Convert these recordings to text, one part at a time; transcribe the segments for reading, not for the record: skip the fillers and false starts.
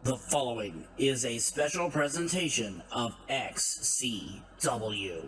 The following is a special presentation of XCW.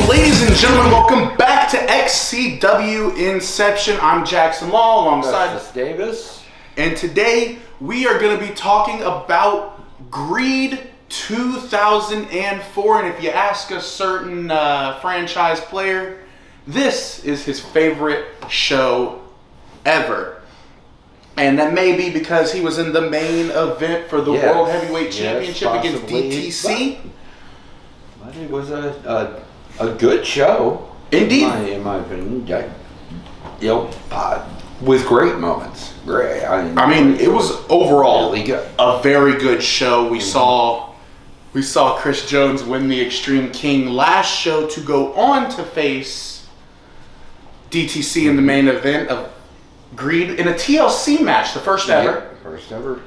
Ladies and gentlemen, welcome back to XCW Inception. I'm Jaxsin Law alongside Festus Davis. And today we are going to be talking about Greed 2004. And if you ask a certain franchise player, this is his favorite show ever. And that may be because he was in the main event for the World Heavyweight Championship against DTC. But it was a good show. Indeed. In my opinion. With great moments. Great. I mean, it was overall really good. A very good show. We saw Chris Jones win the Extreme King last show to go on to face DTC in the main event of Greed in a TLC match, the first ever. Yeah, first ever.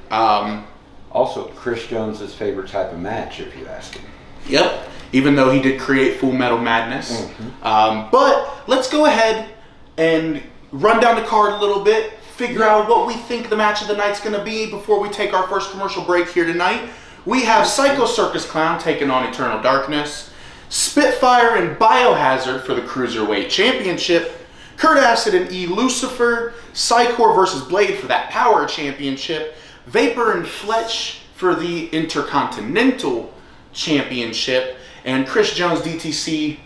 Also, Chris Jones' favorite type of match, if you ask him. Yep. Even though he did create Full Metal Madness. But let's go ahead and run down the card a little bit, figure out what we think the match of the night's going to be before we take our first commercial break here tonight. We have Psycho Circus Clown taking on Eternal Darkness, Spitfire and Biohazard for the Cruiserweight Championship, Kurt Acid and E. Lucifer, Psycor versus Blade for that Power Championship, Vapor and Fletch for the Intercontinental Championship, and Chris Jones DTC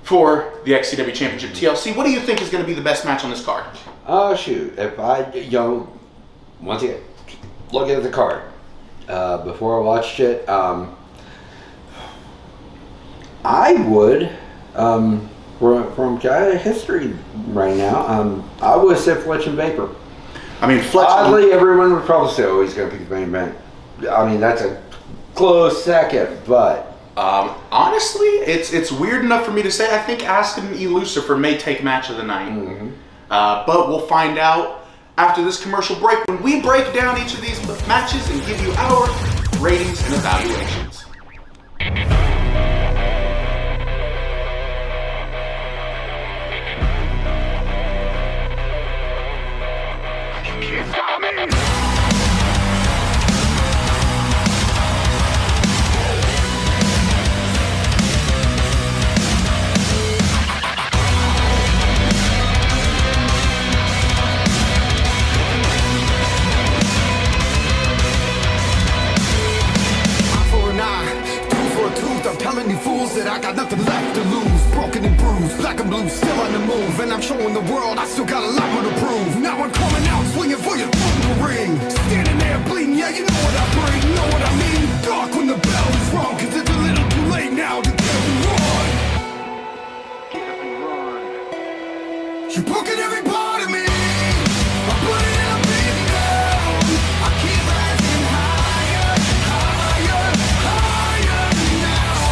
for the XCW Championship TLC. What do you think is going to be the best match on this card? Oh, shoot. If I, once again, look at the card. Before I watched it, I would, from kind of history right now, I would say Fletch and Vapor. I mean, Fletch... Oddly, everyone would probably say, oh, he's going to pick the main event. I mean, that's a close second, but... honestly, it's weird enough for me to say I think Acid and E. Lucifer may take match of the night. But we'll find out after this commercial break when we break down each of these matches and give you our ratings and evaluations. You can't stop me! That I got nothing left to lose. Broken and bruised, black and blue, still on the move. And I'm showing the world I still got a lot more to prove. Now I'm coming out, swinging for your throat in the ring. Standing there bleeding, yeah, you know what I bring. Know what I mean? Dark when the bell is rung, cause it's a little too late now to get and run. You're broken every part of me. I put it up in down. I keep rising higher, higher, higher now.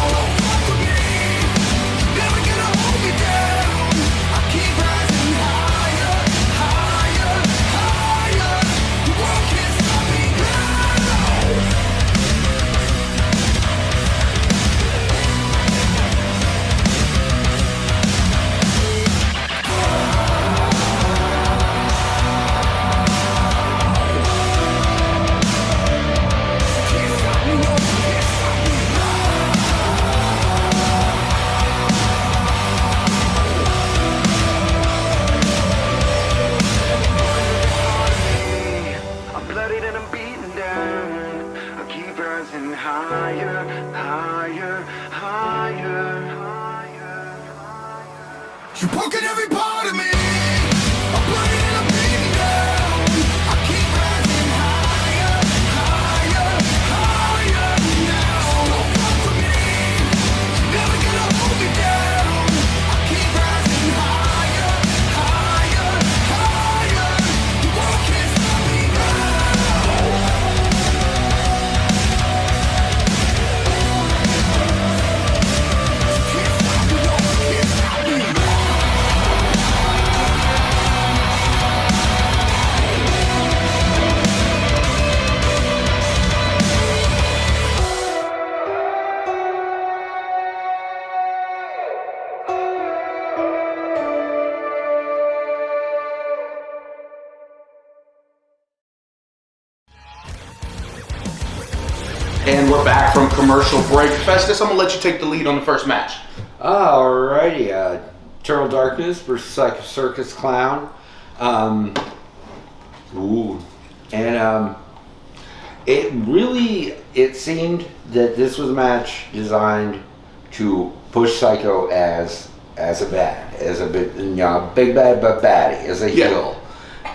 And we're back from commercial break. Festus, I'm going to let you take the lead on the first match. Alrighty, Eternal Darkness versus Psycho Circus Clown. It seemed that this was a match designed to push Psycho as a big bad but baddie, as a heel.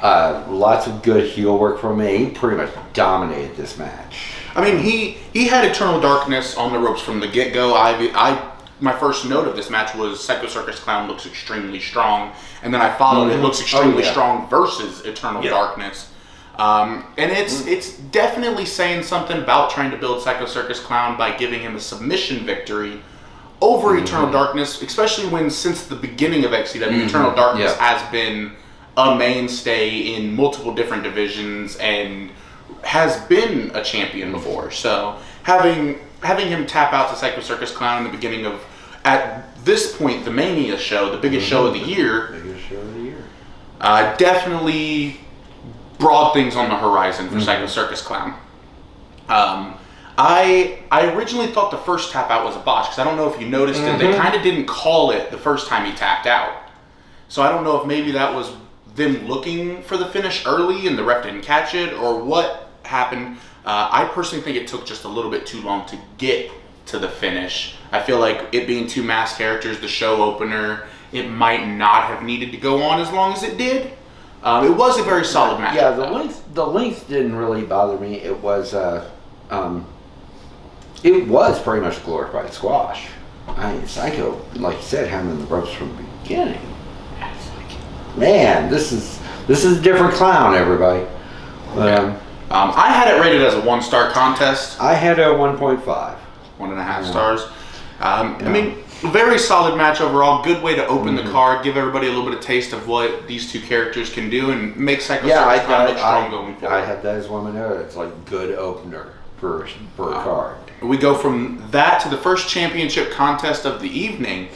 Lots of good heel work from him. He pretty much dominated this match. I mean, he had Eternal Darkness on the ropes from the get-go. My first note of this match was Psycho Circus Clown looks extremely strong, and then I followed it looks extremely strong versus Eternal Darkness. And it's definitely saying something about trying to build Psycho Circus Clown by giving him a submission victory over Eternal Darkness, especially when since the beginning of XCW, Eternal Darkness has been a mainstay in multiple different divisions and has been a champion before. So having him tap out to Psycho Circus Clown in the beginning of, at this point, the Mania show, the biggest show of the year, definitely brought things on the horizon for Psycho Circus Clown. I originally thought the first tap out was a botch, because I don't know if you noticed it, they kind of didn't call it the first time he tapped out. So I don't know if maybe that was them looking for the finish early and the ref didn't catch it, or what happened. I personally think it took just a little bit too long to get to the finish. I feel like it being two masked characters, the show opener, it might not have needed to go on as long as it did. It was a very solid match. Yeah, the length didn't really bother me. It was pretty much glorified squash. Psycho, like you said, had him in the ropes from the beginning. It's like, man, this is a different Clown, everybody. I had it rated as a 1-star contest. I had a 1.5. 1.5 stars. I mean, very solid match overall. Good way to open the card, give everybody a little bit of taste of what these two characters can do, and make Psycho Circus Clown look strong going forward. I had that as one of my notes. It's like good opener for a card. We go from that to the first championship contest of the evening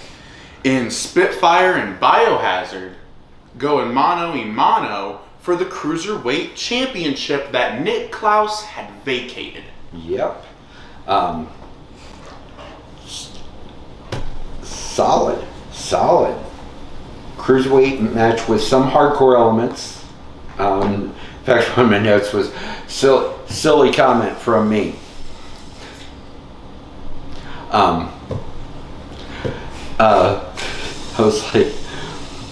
in Spitfire and Biohazard going mano-a-mano for the Cruiserweight Championship that Nick Klaus had vacated. Yep. Solid Cruiserweight match with some hardcore elements. In fact, one of my notes was silly comment from me. I was like,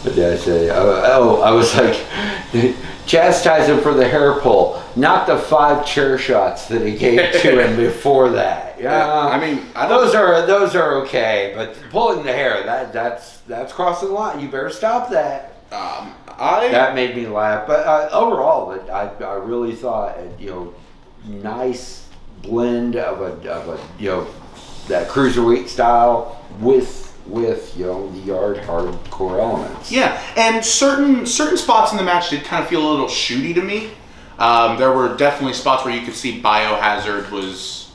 what did I say? I was like, chastise him for the hair pull, not the 5 chair shots that he gave to him before that. Yeah, I mean, those are okay, but pulling the hair, that's crossing the line. You better stop that. That made me laugh. But overall, I really thought nice blend of a that cruiserweight style with the yard hardcore elements. Yeah, and certain spots in the match did kind of feel a little shooty to me. There were definitely spots where you could see Biohazard was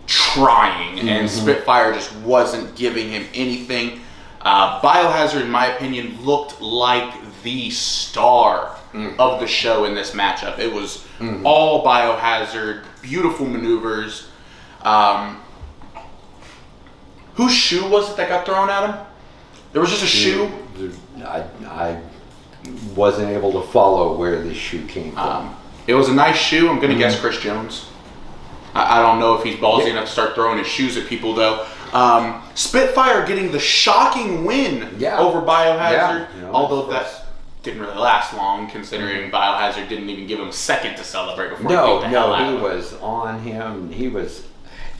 trying, and Spitfire just wasn't giving him anything. Biohazard, in my opinion, looked like the star of the show in this matchup. It was all Biohazard, beautiful maneuvers. Whose shoe was it that got thrown at him? There was just a shoe. I wasn't able to follow where the shoe came from. It was a nice shoe. I'm going to guess Chris Jones. I don't know if he's ballsy enough to start throwing his shoes at people, though. Spitfire getting the shocking win over Biohazard, although that didn't really last long, considering Biohazard didn't even give him a second to celebrate before he beat the hell out of him. He was on him. He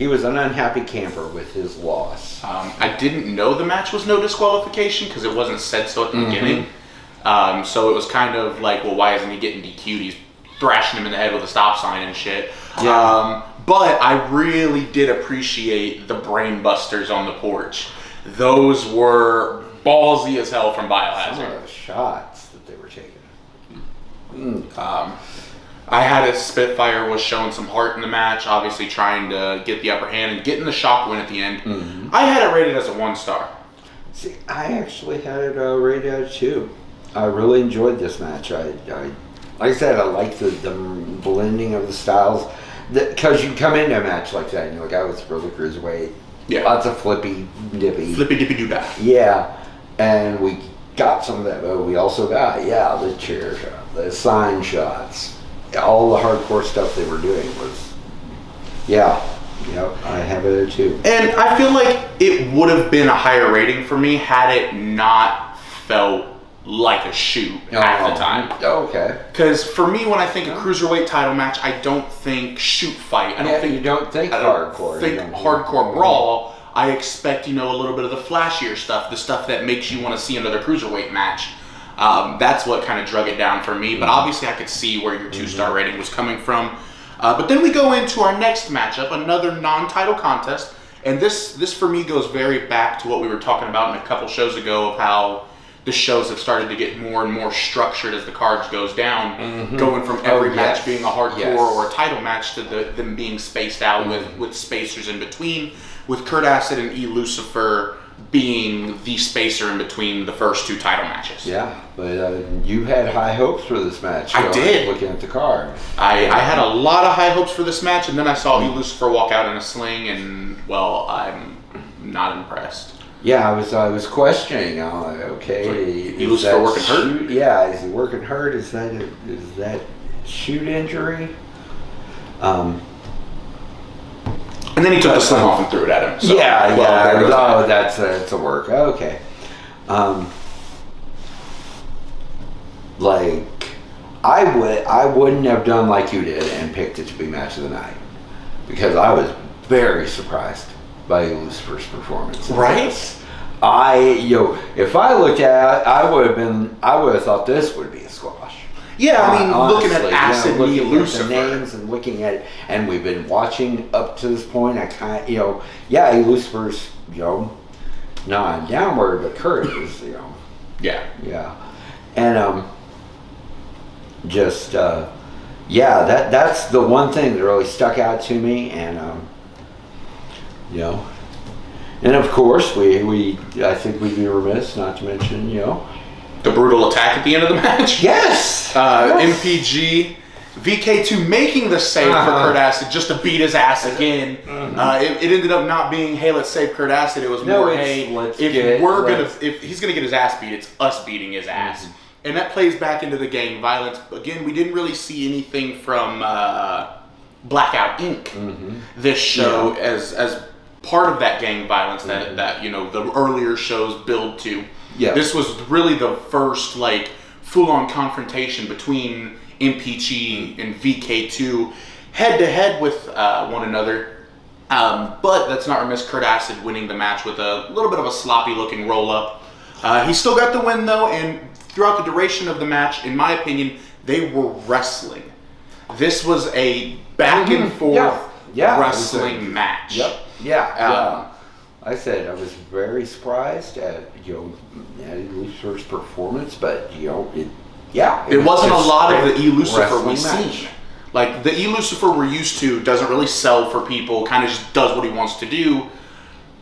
was an unhappy camper with his loss. I didn't know the match was no disqualification because it wasn't said so at the beginning. So it was kind of like, well, why isn't he getting DQ'd? He's thrashing him in the head with a stop sign and shit. Yeah. But I really did appreciate the brain busters on the porch. Those were ballsy as hell from Biohazard. Some of the shots that they were taking. I had a Spitfire was showing some heart in the match, obviously trying to get the upper hand and getting the shock win at the end. I had it rated as a 1-star. See, I actually had it rated as 2. I really enjoyed this match. Like I said, I like the blending of the styles. because you come into a match like that and you're like, I was really cruiserweight. Yeah. Lots of flippy dippy. Flippy dippy doo dah. Yeah. And we got some of that, but we also got, the chair shot, the sign shots, all the hardcore stuff they were doing was, I have it there too. And I feel like it would have been a higher rating for me had it not felt like a shoot half the time. Okay. Because for me, when I think a cruiserweight title match, I don't think shoot fight. I don't think you don't think hardcore. Think hardcore brawl. I expect, a little bit of the flashier stuff, the stuff that makes you want to see another cruiserweight match. That's what kind of drug it down for me. But obviously, I could see where your 2-star rating was coming from. But then we go into our next matchup, another non-title contest. And this for me goes very back to what we were talking about in a couple shows ago of how the shows have started to get more and more structured as the cards goes down, going from every match being a hardcore or a title match to them being spaced out with spacers in between, with Kurt Acid and E. Lucifer being the spacer in between the first 2 title matches. Yeah, but you had high hopes for this match. I did. Looking at the card. I had a lot of high hopes for this match, and then I saw E. Lucifer walk out in a sling, and, I'm not impressed. Yeah, I was questioning. Okay, E. Lucifer working hurt? Yeah, is he working hurt? Is that shoot injury? And then he took the sling off and threw it at him. So, that's a work. Okay. I wouldn't have done like you did and picked it to be match of the night because I was very surprised by Lucifer's performance. Right? If I looked at it, I would have thought this would be a squash. Yeah, I mean, honestly, looking at Acid and looking Lucifer. at the names and looking at it, and we've been watching up to this point. I Lucifer's, not downward, but Kurt is, Yeah. And that's the one thing that really stuck out to me, and and of course I think we'd be remiss not to mention, The brutal attack at the end of the match. Yes. MPG, VK2 making the save for Kurt Acid just to beat his ass again. It ended up not being, hey, let's save Kurt Acid. It was more, if he's gonna get his ass beat, it's us beating his ass. And that plays back into the gang violence. Again, we didn't really see anything from Blackout Inc. This show as part of that gang violence that the earlier shows build to. Yeah. This was really the first full-on confrontation between MPG and VK2 head-to-head with one another. But that's not remiss, Kurt Acid winning the match with a little bit of a sloppy-looking roll-up. He still got the win, though, and throughout the duration of the match, in my opinion, they were wrestling. This was a back-and-forth wrestling match. Yep. Yeah. I said I was very surprised at Lucifer's performance, but it wasn't a lot of the E. Lucifer we've match. seen. Like the E. Lucifer we're used to doesn't really sell for people, kind of just does what he wants to do.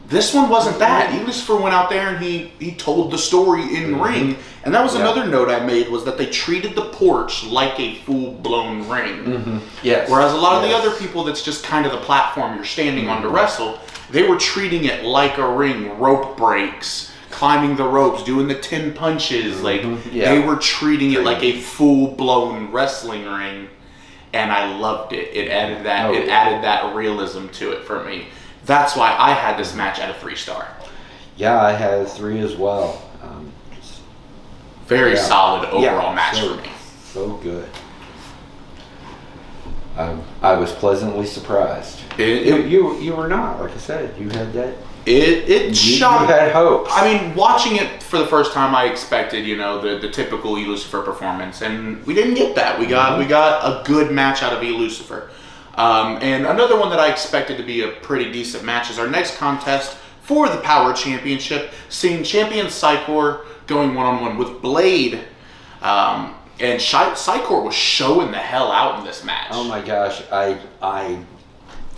This one wasn't that. E. Lucifer went out there and he told the story in ring, and that was another note I made, was that they treated the porch like a full-blown ring. Yes. Whereas a lot of the other people, that's just kind of the platform you're standing on to wrestle. They were treating it like a ring, rope breaks, climbing the ropes, doing the 10 punches. They were treating it like a full-blown wrestling ring, and I loved it. It added that realism to it for me. That's why I had this match at a 3-star. Yeah, I had 3 as well. Very solid overall match for me. So good. I was pleasantly surprised. You were not, like I said. You had that. It shocked. You had hopes. I mean, watching it for the first time, I expected the typical E. Lucifer performance, and we didn't get that. We got a good match out of E. Lucifer. And another one that I expected to be a pretty decent match is our next contest for the Power Championship, seeing champion Psychor going one-on-one with Blade. And Psychor was showing the hell out in this match. Oh my gosh, I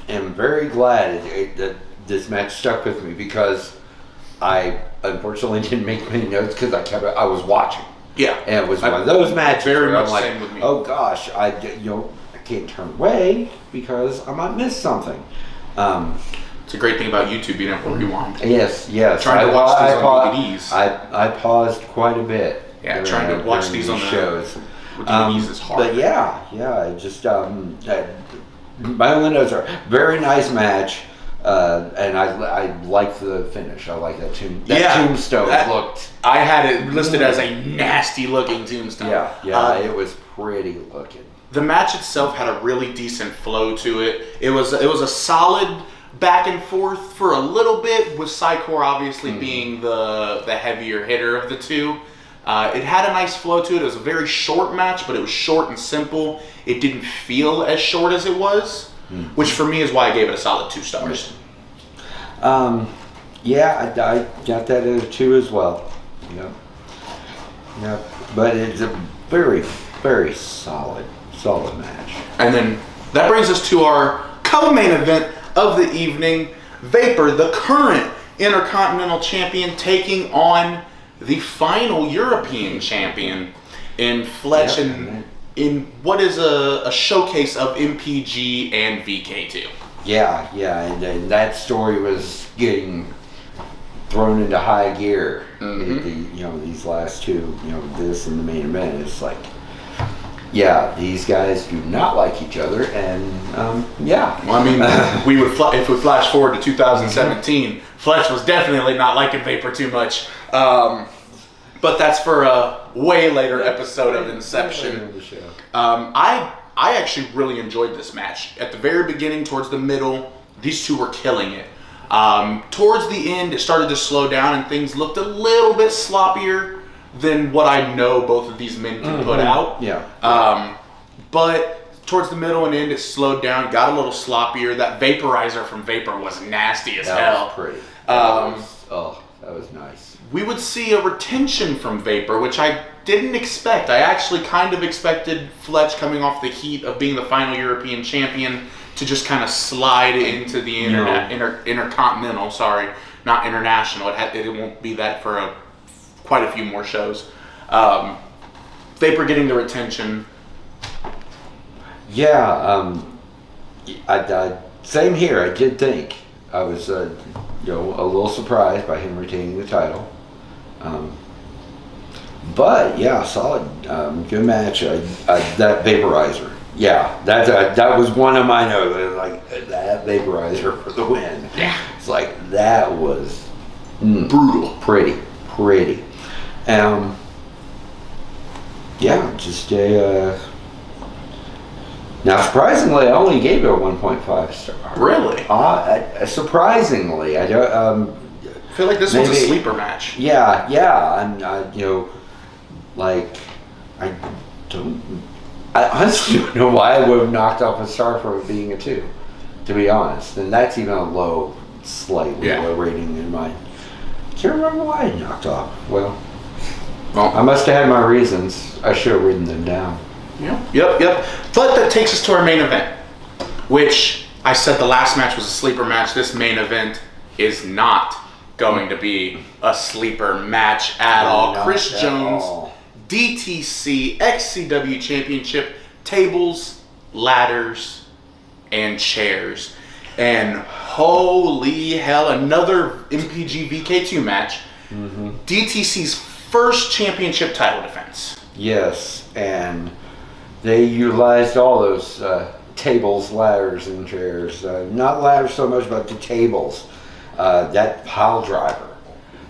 am very glad that this match stuck with me, because I unfortunately didn't make many notes because I was watching. Yeah. And it was one of those matches very where much I'm like, same with me. oh gosh, I can't turn away because I might miss something. It's a great thing about YouTube being able to rewind. Yes. Trying to watch these on DVDs. I paused quite a bit. Yeah, trying to watch these on the shows. With DVDs is hard. But yeah, just my only notes are very nice match, and I like the finish. I like that tombstone looked. I had it listed as a nasty looking tombstone. It was pretty looking. The match itself had a really decent flow to it. It was a solid back and forth for a little bit, with Psycor obviously being the heavier hitter of the two. It had a nice flow to it. It was a very short match, but it was short and simple. It didn't feel as short as it was, which for me is why I gave it a solid 2 stars. I got that at a 2 as well. Yeah, but it's a very, very solid match. And then that brings us to our co-main event of the evening. Vapor, the current Intercontinental Champion, taking on the final European Champion in Fletch, in what is a showcase of MPG and VK2. Yeah, and that story was getting thrown into high gear. These last two, this and the main event, it's like, these guys do not like each other, and Well, I mean, if we flash forward to 2017, Fletch was definitely not liking Vapor too much. But that's for a way later episode of Inception. I actually really enjoyed this match. At the very beginning, towards the middle, these two were killing it. Towards the end, it started to slow down and things looked a little bit sloppier than what I know both of these men can put out. But towards the middle and end, it slowed down, got a little sloppier. That vaporizer from Vapor was nasty as hell. That was pretty. That was nice. We would see a retention from Vapor, which I didn't expect. I actually kind of expected Fletch, coming off the heat of being the final European champion, to just kind of slide into the intercontinental. Sorry, not international. It won't be that for quite a few more shows. Vapor getting the retention. Same here. I did think I was a little surprised by him retaining the title. But solid, good match. That vaporizer, that was one of my notes. Like that vaporizer for the win. Yeah, it's like that was brutal, pretty. Just a. Now, surprisingly, I only gave it a 1.5 star. Really? Surprisingly, I don't. I feel like this was a sleeper match. I honestly don't know why I would have knocked off a star for it being a 2, to be honest. And that's even a slightly low rating in mine. Can't remember why I knocked off. Well, I must have had my reasons. I should have written them down. Yep. But that takes us to our main event, which I said the last match was a sleeper match. This main event is not going to be a sleeper match at all. Chris Jones, DTC, XCW Championship, tables, ladders, and chairs. And holy hell, another MPG VK2 match. DTC's first championship title defense. Yes, and they utilized all those tables, ladders, and chairs. Not ladders so much, but the tables. That pile driver.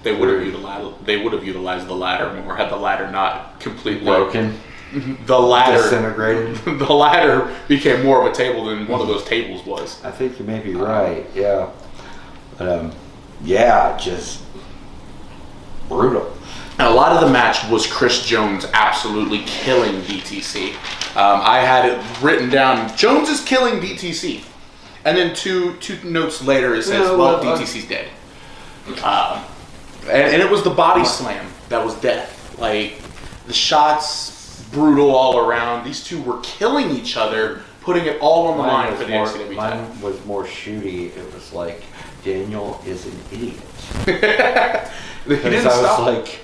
They would have utilized the ladder more had the ladder not completely broken. The ladder disintegrated. The ladder became more of a table than one of those tables was. I think you may be right. But just brutal. And a lot of the match was Chris Jones absolutely killing DTC. I had it written down, Jones is killing DTC. And then two notes later it says, DTC's dead. And it was the body slam that was death. Like, the shots, brutal all around. These two were killing each other, putting it all on the line for the XCW title. Mine was more shooty. It was like, Daniel is an idiot. Because I was like,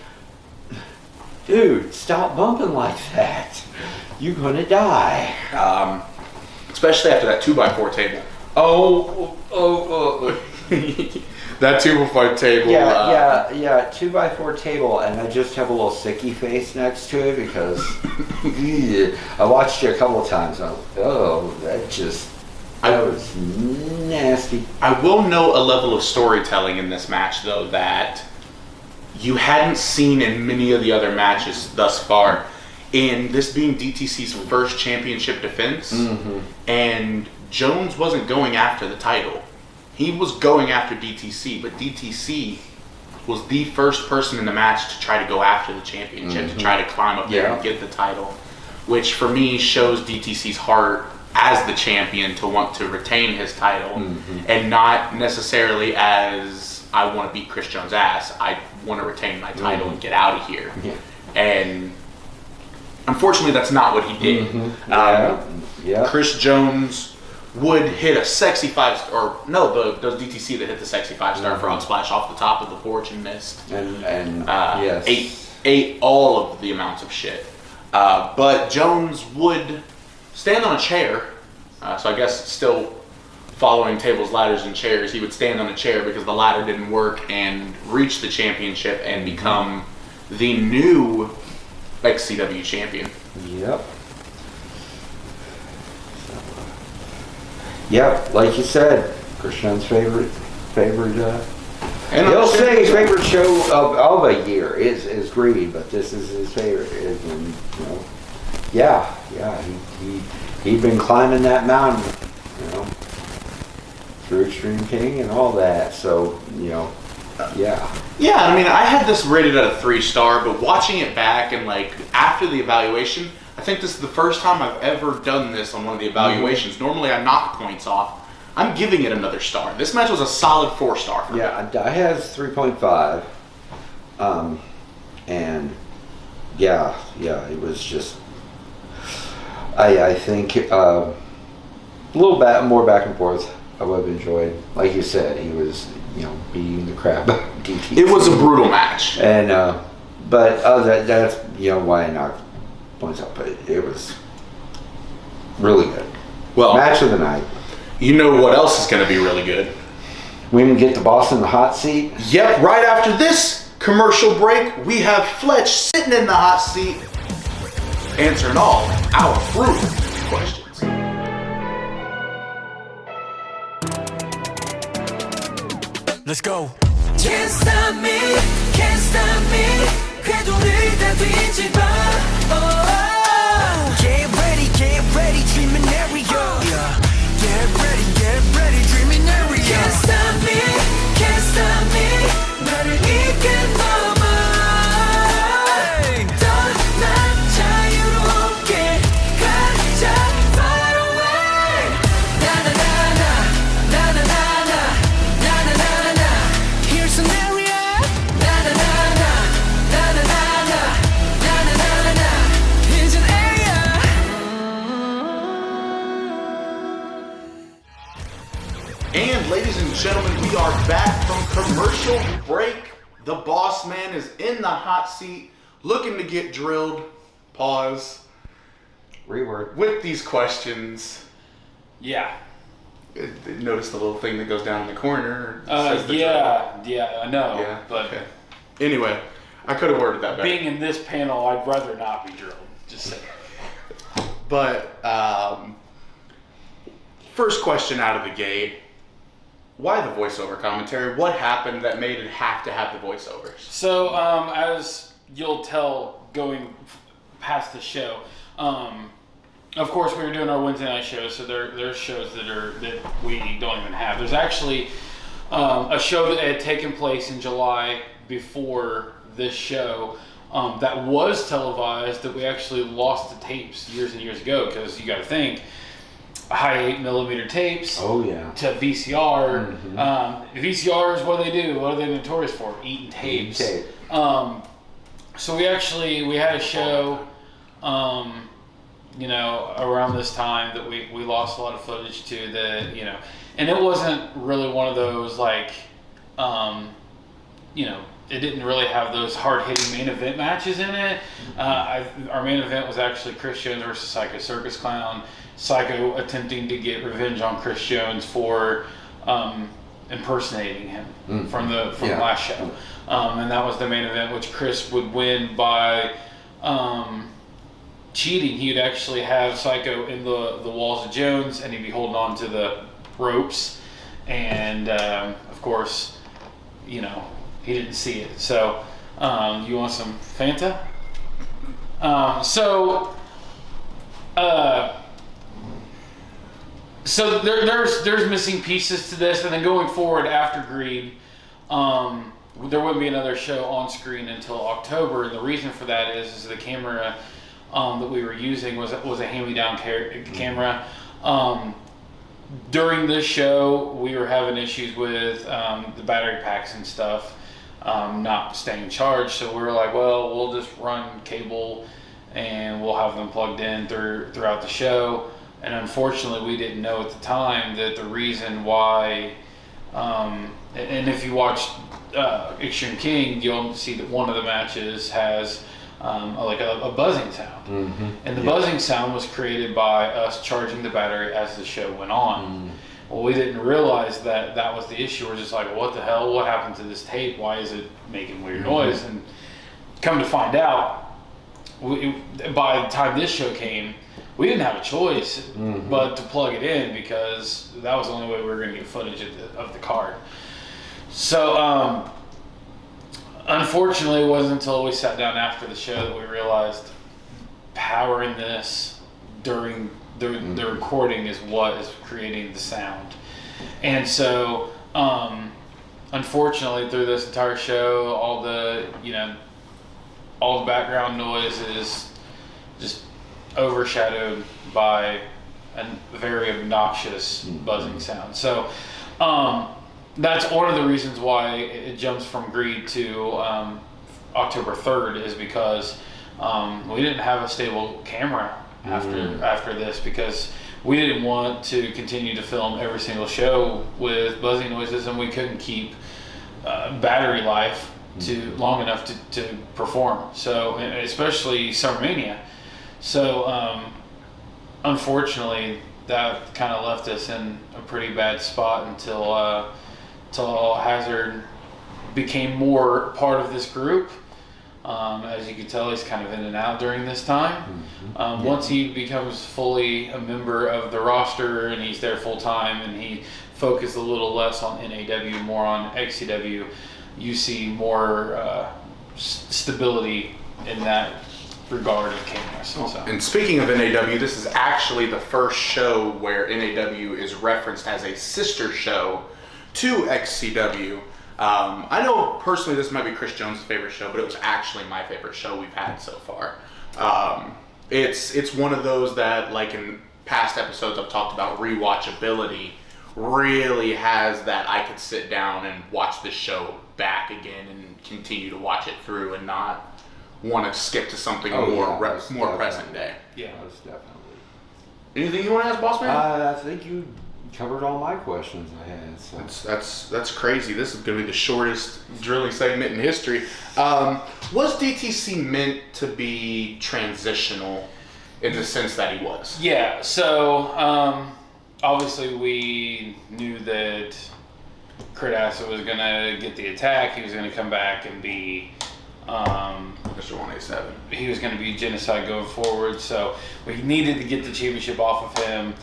dude, stop bumping like that. You're gonna die. especially after that 2x4 table. Oh. That 2x4 table. Yeah, 2x4 table, and I just have a little sicky face next to it because I watched it a couple of times. That was nasty. I will note a level of storytelling in this match, though, that you hadn't seen in many of the other matches thus far. In this being DTC's first championship defense, and Jones wasn't going after the title. He was going after DTC, but DTC was the first person in the match to try to go after the championship, to try to climb up there and get the title, which for me shows DTC's heart as the champion to want to retain his title, and not necessarily as, I want to beat Chris Jones' ass, I want to retain my title and get out of here. And unfortunately, that's not what he did. Chris Jones would hit a sexy 5-star, or no, those DTC that hit the sexy 5-star frog splash off the top of the porch and missed. And ate all of the amounts of shit. But Jones would stand on a chair, so I guess still following tables, ladders, and chairs, he would stand on a chair because the ladder didn't work and reach the championship and become the new XCW champion. Yep, like you said, Christian's favorite. And He'll say his favorite show of a year is Greed, but this is his favorite. And, he'd been climbing that mountain, through Extreme King and all that. So, Yeah, I mean, I had this rated at a 3-star, but watching it back and after the evaluation, I think this is the first time I've ever done this on one of the evaluations. Normally I knock points off. I'm giving it another star. This match was a solid 4-star for me. I has 3.5. And it was just, I think a little more back and forth I would have enjoyed. Like you said, he was, beating the crap out of DTC. It was a brutal match. And, but that's, why I knocked points up. But it was really good. Well, match of the night. You know what else is going to be really good? We can get the boss in the hot seat. Yep, right after this commercial break, we have Fletch sitting in the hot seat, answering all our brutal questions. Let's go. Can't stop me, can't stop me. 궤도를 다 뒤집어. Get ready, dreaming area. Get ready, dreaming area. Can't stop me, can't stop me. 나를 이끌어봐. 더 자유롭게 가자 far away. 나나나나, 나나나나, 나나나나. Here's an area. 나나나나, 나나나나, 나나나나. Here's an area. And ladies and gentlemen, we are back from commercial break. The boss man is in the hot seat, looking to get drilled. Pause. Reword. With these questions. Yeah. Notice the little thing that goes down in the corner. I know. Yeah, but okay. Anyway, I could have worded that better. being in this panel, I'd rather not be drilled. Just saying. But first question out of the gate: why the voiceover commentary? What happened that made it have to have the voiceovers? So, as you'll tell going past the show, of course we were doing our Wednesday night shows, so there's shows that we don't even have. There's actually a show that had taken place in July before this show that was televised that we actually lost the tapes years and years ago, because you got to think, high 8mm tapes Oh yeah. to VCR. VCRs, what do they do? What are they notorious for? Eating tapes. Tape. So we had a show, around this time that we lost a lot of footage to and it wasn't really one of those it didn't really have those hard-hitting main event matches in it. Our main event was actually Chris Jones versus Psycho Circus Clown. Psycho attempting to get revenge on Chris Jones for impersonating him from last show. And that was the main event, which Chris would win by cheating. He would actually have Psycho in the walls of Jones, and he'd be holding on to the ropes. And of course, he didn't see it. So, you want some Fanta? So there's missing pieces to this, and then going forward after Greed, there wouldn't be another show on screen until October. And the reason for that is the camera that we were using was a hand-me-down camera. During this show, we were having issues with the battery packs and stuff not staying charged. So we were like, well, we'll just run cable and we'll have them plugged in throughout the show. And unfortunately, we didn't know at the time that the reason why, and if you watch Extreme King, you'll see that one of the matches has a buzzing sound. And the buzzing sound was created by us charging the battery as the show went on. Well, we didn't realize that was the issue. We're just like, well, what the hell? What happened to this tape? Why is it making weird noise? And come to find out, by the time this show came, we didn't have a choice but to plug it in, because that was the only way we were going to get footage of the card. So, unfortunately, it wasn't until we sat down after the show that we realized powering this during the recording is what is creating the sound. And so, unfortunately, through this entire show, all the background noise is just overshadowed by a very obnoxious buzzing sound. So that's one of the reasons why it jumps from Greed to October 3rd, is because we didn't have a stable camera after this, because we didn't want to continue to film every single show with buzzing noises, and we couldn't keep battery life long enough to perform. So, especially SummerMania. So, unfortunately, that kind of left us in a pretty bad spot until Hazard became more part of this group. As you can tell, he's kind of in and out during this time. Once he becomes fully a member of the roster and he's there full time, and he focused a little less on NAW, more on XCW, you see more stability in that regard of cameras. So. And speaking of NAW, this is actually the first show where NAW is referenced as a sister show to XCW. I know personally this might be Chris Jones' favorite show, but it was actually my favorite show we've had so far. It's one of those that, like in past episodes I've talked about, rewatchability really has that. I could sit down and watch this show back again and continue to watch it through and not want to skip to something more present day. Yeah, most definitely. Anything you want to ask, Boss Man? I think you covered all my questions I had. So. That's crazy. This is going to be the shortest drilling segment in history. Was DTC meant to be transitional in the sense that he was? Yeah. So obviously we knew that Kurt Acid was going to get the attack. He was going to come back and be S.1 E.7. He was going to be Genocide going forward. So we needed to get the championship off of him.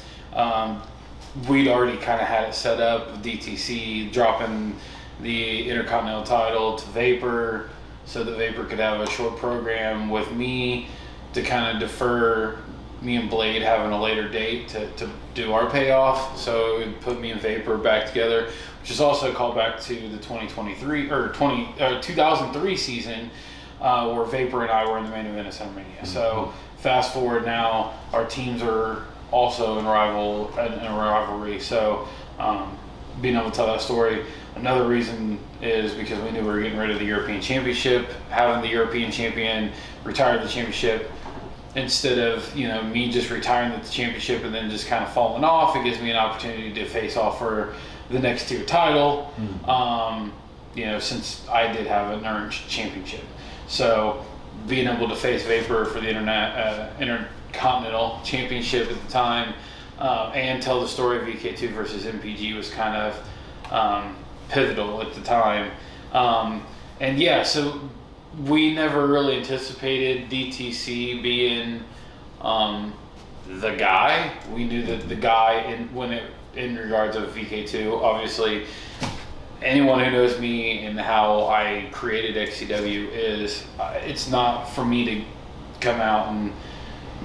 We'd already kind of had it set up with DTC dropping the Intercontinental title to Vapor, so that Vapor could have a short program with me to kind of defer me and Blade having a later date to do our payoff. So it would put me and Vapor back together, which is also a call back to the 2003 season where Vapor and I were in the main event of SummerMania. So fast forward now, our teams are also in a rivalry. So being able to tell that story. Another reason is because we knew we were getting rid of the European Championship, having the European champion retire the championship. Instead of me just retiring the championship and then just kind of falling off, it gives me an opportunity to face off for the next tier title. since I did have an earned championship. So being able to face Vapor for the Intercontinental Championship at the time, and tell the story of VK2 versus MPG was kind of pivotal at the time. So we never really anticipated DTC being the guy. We knew that the guy in regards of VK2, obviously, anyone who knows me and how I created XCW is it's not for me to come out and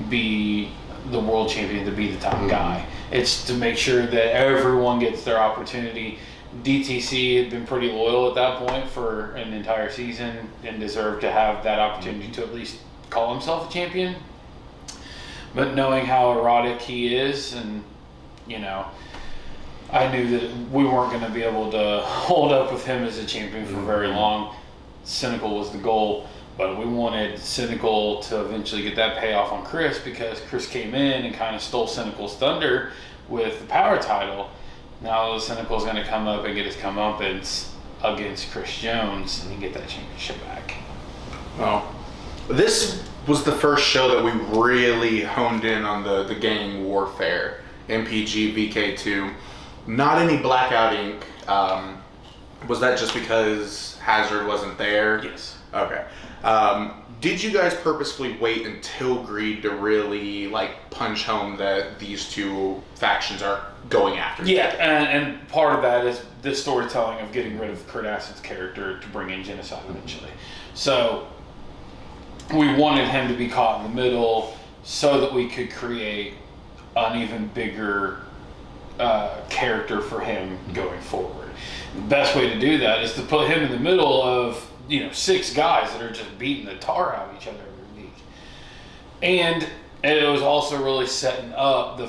be the world champion, to be the top guy. It's to make sure that everyone gets their opportunity. DTC had been pretty loyal at that point for an entire season and deserved to have that opportunity to at least call himself a champion. But knowing how erotic he is, and I knew that we weren't going to be able to hold up with him as a champion for very long. Cynical was the goal, but we wanted Cynical to eventually get that payoff on Chris, because Chris came in and kind of stole Cynical's thunder with the power title. Now Cynical's going to come up and get his comeuppance against Chris Jones and get that championship back. Well, this was the first show that we really honed in on the gang warfare. MPG, VK2. Not any Blackout Inc. Was that just because Hazard wasn't there? Yes. Okay. Did you guys purposefully wait until Greed to really punch home that these two factions are going after each Yeah, other? and part of that is the storytelling of getting rid of Kurt Assett's character to bring in Genocide eventually. So we wanted him to be caught in the middle so that we could create an even bigger character for him going forward. The best way to do that is to put him in the middle of 6 guys that are just beating the tar out of each other every week. And it was also really setting up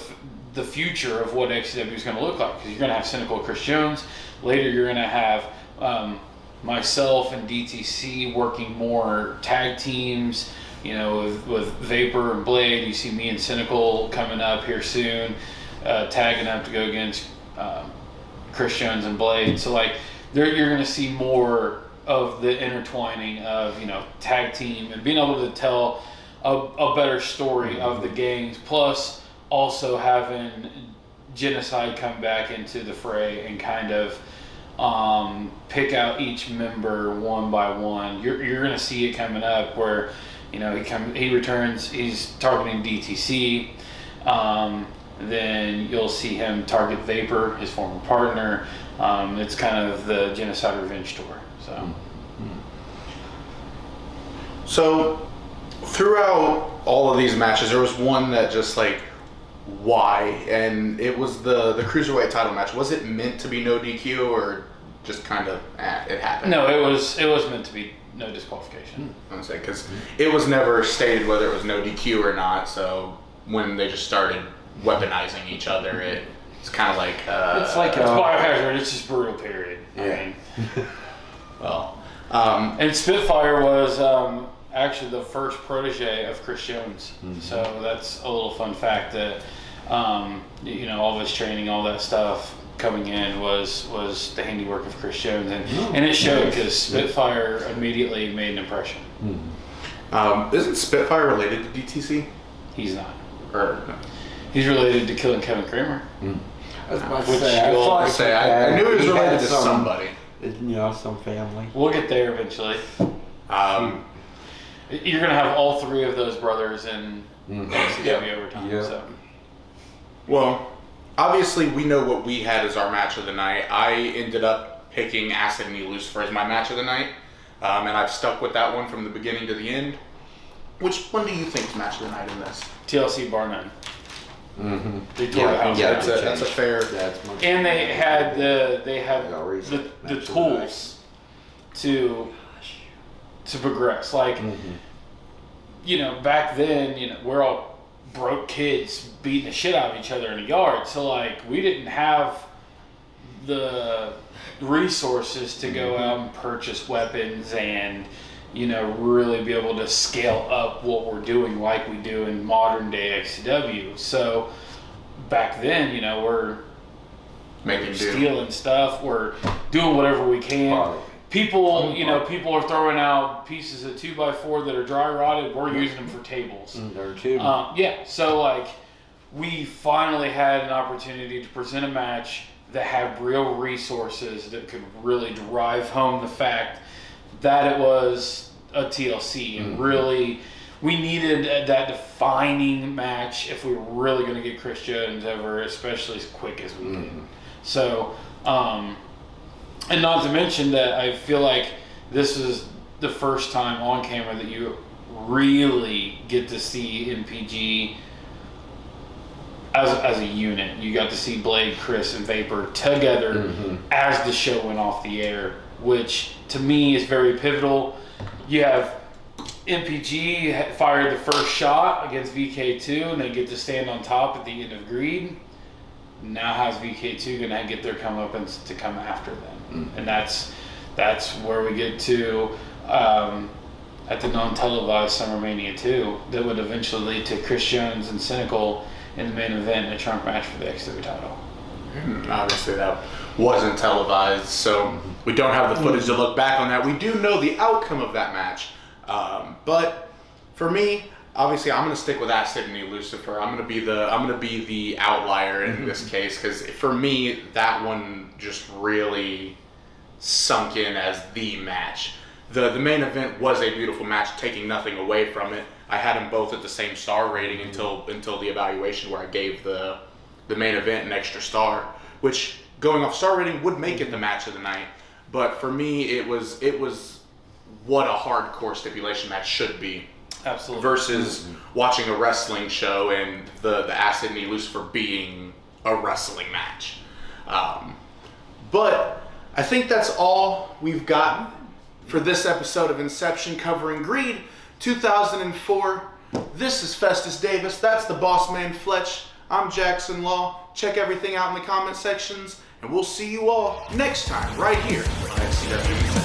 the future of what XCW is going to look like, because you're going to have Cynical Chris Jones. Later you're going to have myself and DTC working more tag teams, with Vapor and Blade. You see me and Cynical coming up here soon, tagging up to go against Chris Jones and Blade. So you're going to see more of the intertwining of tag team and being able to tell a better story of the gangs, plus also having Genocide come back into the fray and kind of pick out each member one by one. You're going to see it coming up where he returns, he's targeting DTC. Then you'll see him target Vapor, his former partner. It's kind of the Genocide Revenge Tour. So throughout all of these matches, there was one that just why? And it was the Cruiserweight title match. Was it meant to be no DQ, or just kind of it happened? No, it was meant to be no disqualification. I'm saying, because it was never stated whether it was no DQ or not. So when they just started weaponizing each other, it's kind of it's biohazard. It's just brutal. Period. Yeah. Well, and Spitfire was actually the first protege of Chris Jones. So that's a little fun fact that all of his training, all that stuff coming in was the handiwork of Chris Jones, and it showed, because Spitfire immediately made an impression. Isn't Spitfire related to DTC? He's not. Or no? He's related to Killing Kevin Kramer. I was about to Which say, I knew he was related to somebody. Some family. We'll get there eventually. You're gonna have all 3 of those brothers in XCW over time. Yeah. So. Well, obviously we know what we had as our match of the night. I ended up picking Acid and Lucifer as my match of the night, and I've stuck with that one from the beginning to the end. Which one do you think is match of the night in this? TLC bar none. They tore the house down. That's a fair. And they had the tools to progress. Back then, we're all broke kids beating the shit out of each other in a yard. So we didn't have the resources to go out and purchase weapons and really be able to scale up what we're doing like we do in modern day XCW. So back then, we're making stealing stuff, we're doing whatever we can. people, people are throwing out pieces of 2x4 that are dry rotted. We're using them for tables. There too. Yeah, so like we finally had an opportunity to present a match that had real resources that could really drive home the fact that it was a TLC, and really we needed that defining match if we were really going to get Chris Jones over, especially as quick as we did. So, and not to mention that I feel like this is the first time on camera that you really get to see MPG as a unit. You got to see Blade, Chris, and Vapor together as the show went off the air, which to me is very pivotal. You have MPG fired the first shot against VK2, and they get to stand on top at the end of Greed. Now how's VK2 going to get their comeuppance to come after them? And that's where we get to at the non-televised Summer Mania 2 that would eventually lead to Chris Jones and Cynical in the main event in a trunk match for the XCW title. Obviously that wasn't televised, so we don't have the footage to look back on that. We do know the outcome of that match, but for me, obviously I'm going to stick with Acid and Lucifer. I'm going to be the outlier in this case, because for me that one just really sunk in as the match. The main event was a beautiful match, taking nothing away from it. I had them both at the same star rating until the evaluation, where I gave the main event an extra star, which going off star rating would make it the match of the night. But for me, it was what a hardcore stipulation match should be. Absolutely. Versus watching a wrestling show and the Acid and Lucifer being a wrestling match. But I think that's all we've gotten for this episode of Inception covering Greed 2004. This is Festus Davis. That's the boss man Fletch. I'm Jaxsin Law. Check everything out in the comment sections, and we'll see you all next time right here on XCW Inception.